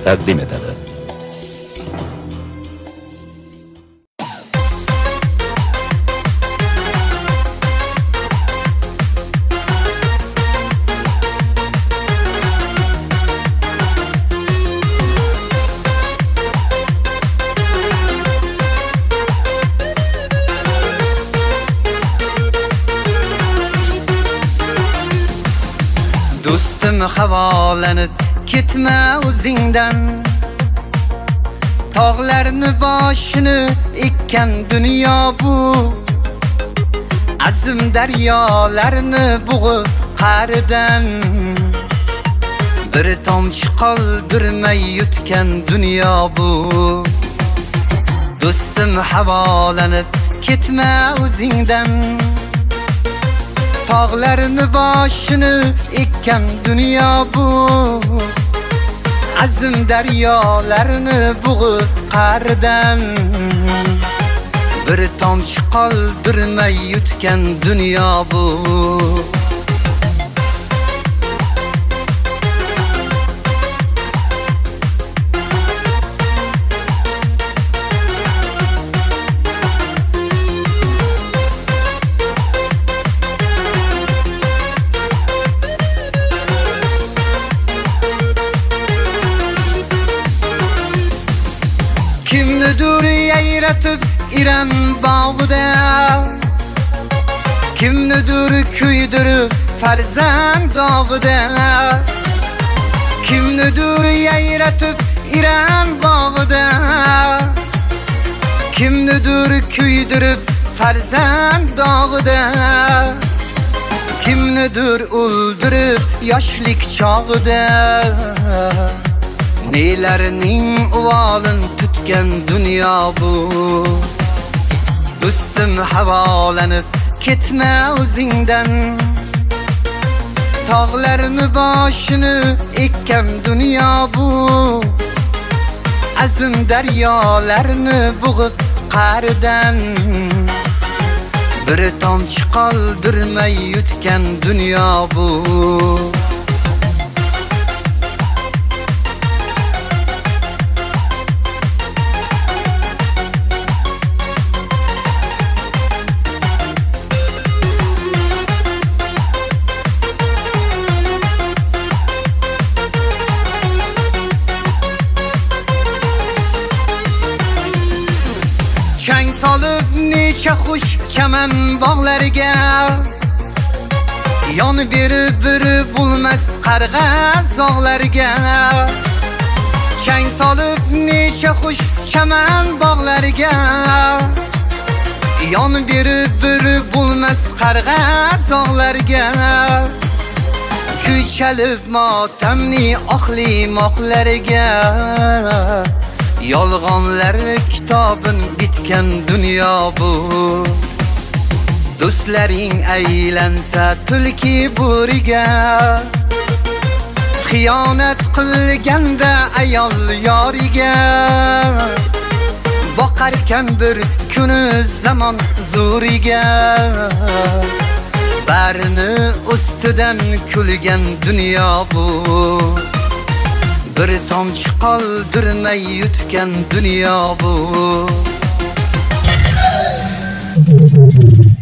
taqdim etadi. Do'stim havolanib ketma o'zingdan, tog'larni boshini ekkan dunyo bu, azim daryolarni bug'i qa'ridan, bir tomchi qoldirmay yutgan dunyo bu. Do'stim havolanib ketma o'zingdan, tog'larni boshini ekkan dunyo bu, azim daryolarni bug'i qa'ridan, bir tomchi qoldirmay yutgan dunyo bu. Kimnidir yayratib İrem bağıda, kimnidir kuydirib farzand dog'ida, kimnidir yayratib İrem bağıda, kimnidir kuydirib farzand dog'ida, kimnidir o'ldirib yoshlik chog'ida, nelarning uvolin tutgan dunyo bu. Do'stim havolanib ketma o'zingdan, tog'larni boshini ekkan dunyo bu, azim daryolarni bug'ib qa'ridan, bir tomchi qoldirmay yutgan dunyo bu. Chang solib necha xush chaman bog'larga, yon berib biri bo'lmas qarg'a zog'larga. Chang solib necha xush chaman bog'larga, yon berib biri bo'lmas qarg'a zog'larga. Kuy chalib motamni oqli moqlarga, yolg'onlar kitobin bitgan dunyo bu. Do'stlaring aylansa tulki bo'riga, xiyonat qilganda ayol yoriga, boqarkan bir kuni zamon zo'riga, barini ustidan kulgan dunyo bu, bir tomchi qoldirmay yutgan dunyo bu.